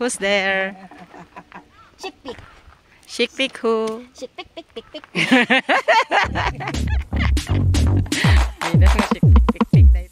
Who's there? Chick pick. Chick pick who? Chick pick pick pick pick. Ay, das nga chick pick pick pick dahil.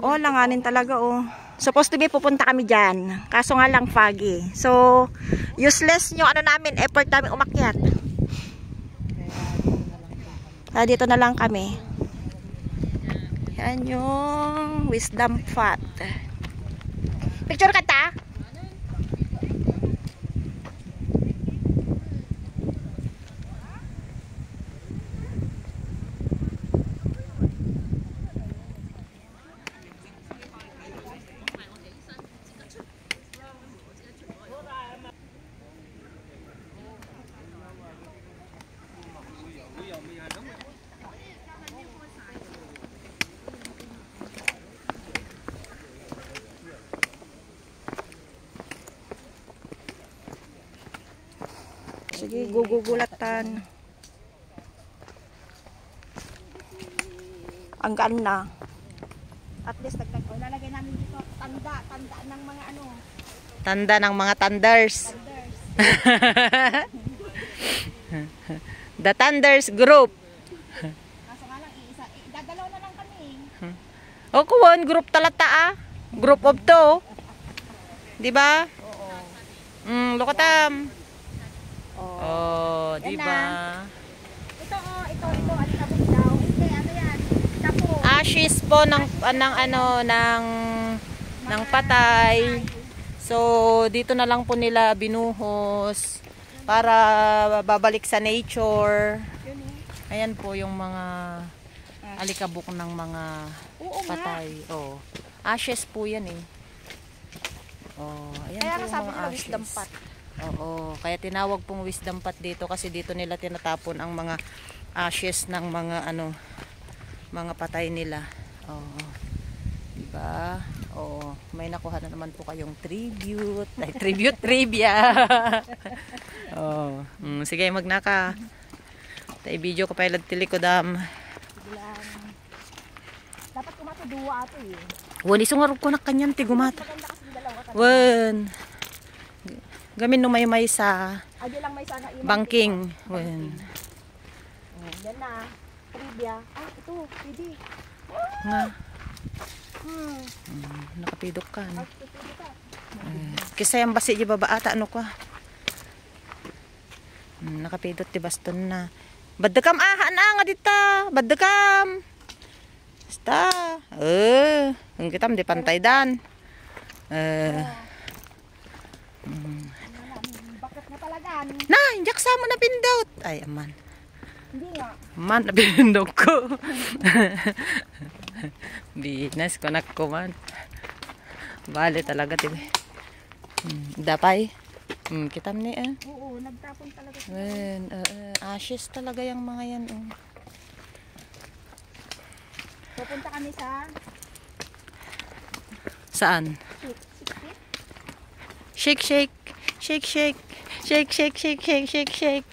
Oh, langanin talaga oh. Supposed to be pupunta kami dyan. Kaso nga lang foggy. So, useless yung ano namin, effort namin umakyat. Kaya dito na lang kami. Yan yung wisdom fat. Picture ka ta? Sige, gugugulatan. Ang ganda. At least lalagay namin dito tanda ng mga ano. Tanda ng mga thunders. The Thunders Group. Kaso nga lang, dadalaw na lang kami. O kuwan, group talata ah. Group of two. Diba? Oo. Lukatam. Oh. Oh, Yan diba? Ito, alikabok daw. Hindi, ano yan? Tapo. Ashes po ng patay. So, dito na lang po nila binuhos para babalik sa nature. Ayan po yung mga alikabok ng mga patay. Oh. Ashes po yan eh. Oh, ayan Kaya po yung sabi mga nila ashes. wisdom pot. Oo, kaya tinawag pong wisdom pot dito kasi dito nila tinatapon ang mga ashes ng mga mga patay nila. Oo. Diba? Oo, may nakuha na naman po kayong tribute. Ay, trivia. Oo. Sige, magnaka. Tay video ko pa ilad tilikodam. Dapat kumato duwa ato eh. Wani sungarog ko na kanyan ti gumata. Maganda kasi dalawa. Wen. Gamin numay sa Adi lang may sana imang. banking. Wen. Yan na. Trivia. Ah, ito. Pwede. Nga. Nakapidok ka. No? Kisa yung basi di babaata ano ka. Nakapidot ti baston na. Badakam nga dita. Badakam. Basta. Ang kitam di pantay dan. Bakit na talaga? Na, injak sa mo na pindot. Ay, aman. Hindi nga. Man, napindog ko. Binas ko na ko man. Bale talaga, tiba. Dapay. Kitam ni eh. Oo, nagtapon talaga. Ashes talaga yung mga yan. Pupunta kami sa Saan? Shake, shake. Shake, shake. Shake, shake, shake, shake, shake, shake.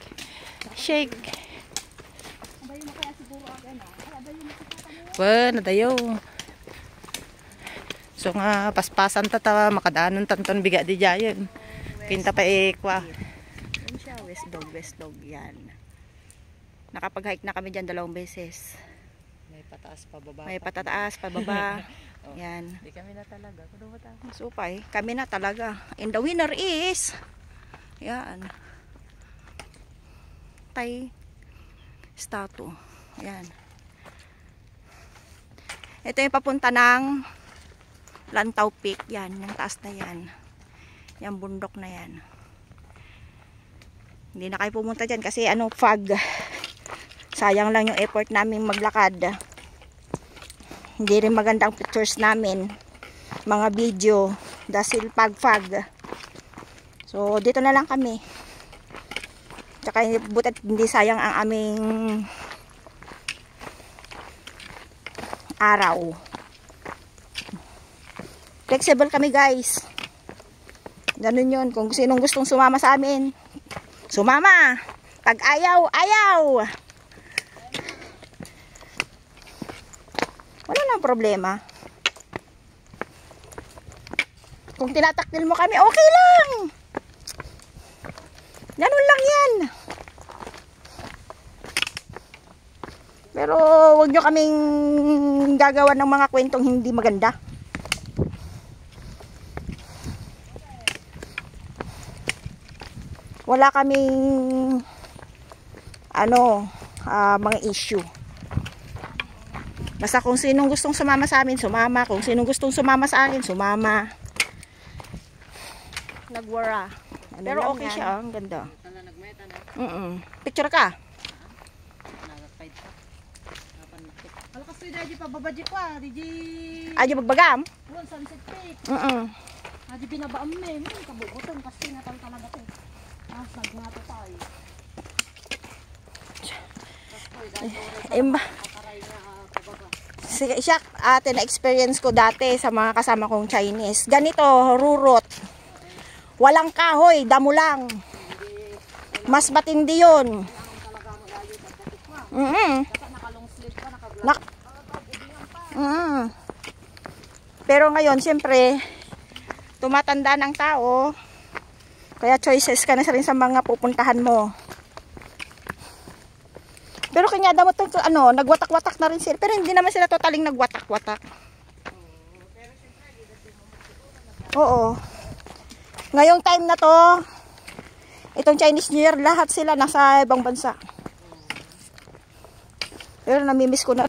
Shake. Abayo na kaya siguro agad na. Abayo na kita kami. Well, nadayo. So nga, paspasan tata, makadaanon tanton biga di jayon. Kinta pa ikwa. Yan siya, West Dog yan. Nakapag-hike na kami dyan 2 beses. May pataas pa baba. May patataas, pababa. Oh, yan. di kami na talaga. Kuno ba ta? Supay, kami na talaga. And the winner is, yan. Tay statue. Yan. Ito yung papunta ng Lantaw Peak. Yan, yung taas na yan. Yung bundok na yan. Hindi na kayo pumunta dyan kasi fog. Sayang lang yung effort namin maglakad. Hindi rin maganda ang pictures namin. Mga video. Dahil pagfag. So, dito na lang kami. Tsaka butat hindi sayang ang aming araw. Flexible kami guys. Ganun yun. Kung sinong gustong sumama sa amin, sumama. Pag ayaw, ayaw. Wala nang problema. Kung tinataktil mo kami, okay lang. Ganun lang yan. Pero wag nyo kaming gagawa ng mga kwentong hindi maganda. Wala kaming mga issue. Basta kung sinong gustong sumama sa amin, sumama. Kung sinong gustong sumama sa akin, sumama. Nagwara. Pero okay siya, ang ganda. Picture ka. Alakas to Daddy pa babadji pa, Daddy. Ayo magbagam. Won sunset peak. Daddy binabaam na eh, kabugutan kasi natal talaga to. Sag nga to tayo. Siya, na-experience ko dati sa mga kasama kong Chinese. Ganito, rurot. Walang kahoy, damo lang. Mas matindi yun. Pero ngayon, siyempre, tumatanda ng tao, kaya choices ka na rin sa mga pupuntahan mo. Pero kanya daw nagwatak-watak na rin sila. Pero hindi naman sila totaling nagwatak-watak. Oo. Ngayong time na to, itong Chinese New Year, lahat sila nasa ibang bansa. Pero namimiss ko na.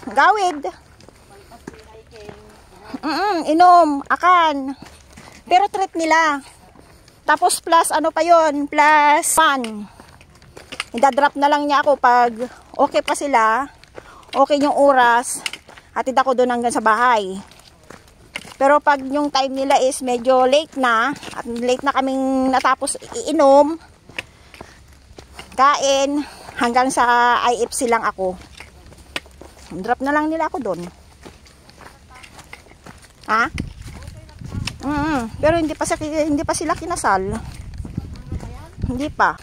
Gawid. Inom, akan. Pero treat nila. Tapos plus, pa yun? Plus fun. Idadrop na lang niya ako pag okay pa sila, okay yung oras, hatid ako doon hanggang sa bahay. Pero pag yung time nila is medyo late na, at late na kaming natapos iinom, kain, hanggang sa IFC lang ako. Drop na lang nila ako doon. Ha? Pero hindi pa sila kinasal. Hindi pa.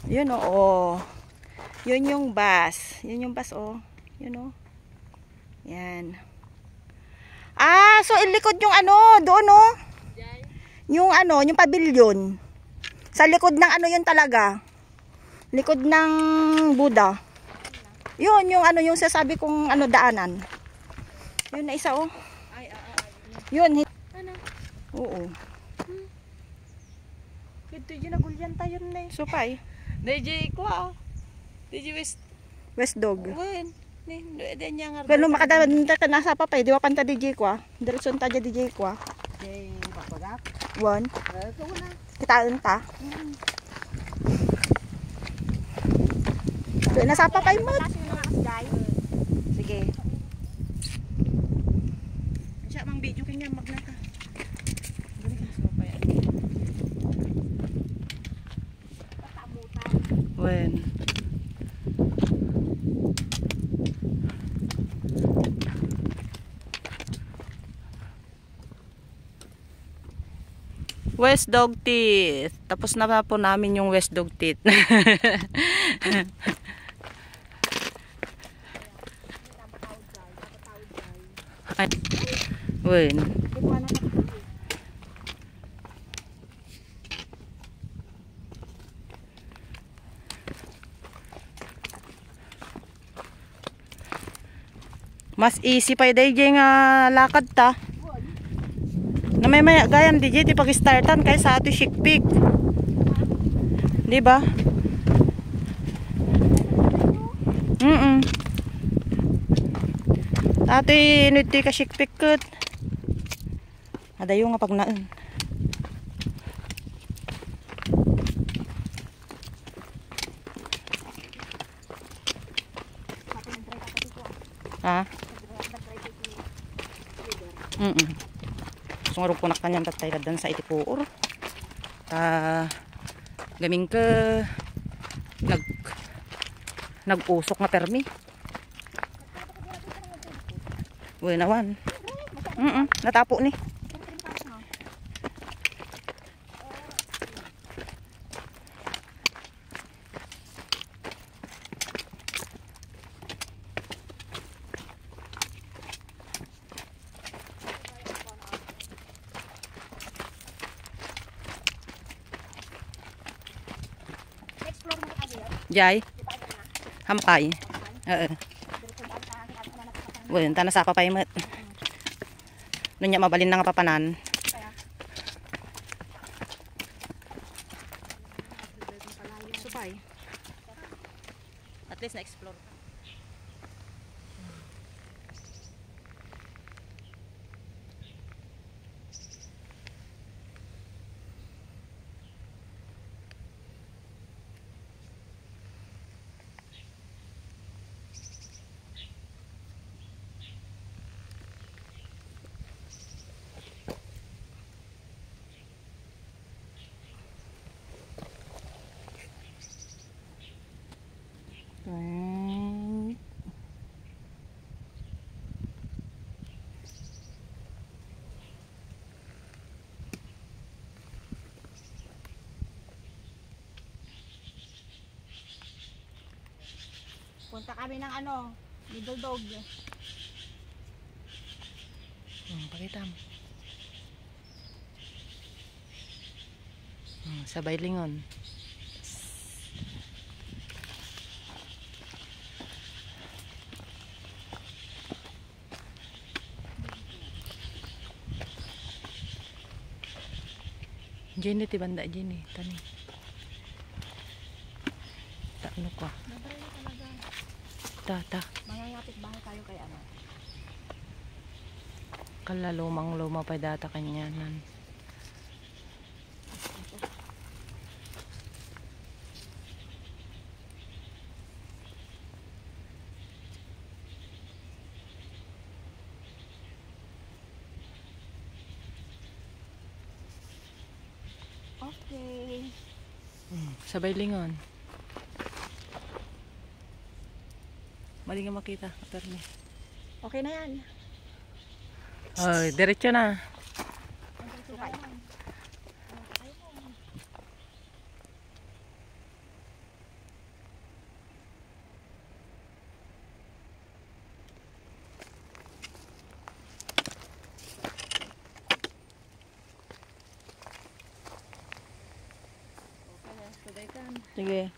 Yun oo. Yun yung bus. Yun yung bus Yun Yan. So ilikod yung doon Yung yung pavilion. Sa likod ng yun talaga. Likod ng Buddha. Yun yung yung sasabi kong daanan. Yun na isa Yun. Oo. Ito yung nagulyan tayo na eh. Supay. DJ ko DJ West Dog. Wen. Ni nga. Pero makadanta ka nasa papay, di ba panta DJ ko Diretso ta DJ ko Ding papagat. One. Ito na. Kitaan ta. So, nasa papay mo. Sige. Siya mang video kanya magnata. Wen. West Dog Teeth. Tapos na po namin yung West Dog Teeth. Wen. Mas easy pa DJ nga lakad ta. Na may gayam DJ ti pag-startan kaysa ato shikpik. Di ba? Ato inuti ka shikpik ket. Adayo nga pag naan. Sungarong punak kanyang tatayladan sa itipuor. Gaming ka nag-usok nga permi. Uy nawan. Natapo ni. Jay. Hampay. Uy, tana sa papay mo. Nunya mabalin na nga papanan. Supay. At least na-explore. Punta kami ng middle dog. Pakita mo. Sabay lingon. Jenny ti banda Jenny tani. Tak ano ko. Ta. Mangangapit bahay tayo kay ano. Kala lumang-luma pa data kanyanan. Okay. Sabay lingon. Mali nga makita. Attorney. Okay na yan. Ay, diretso na. Sige.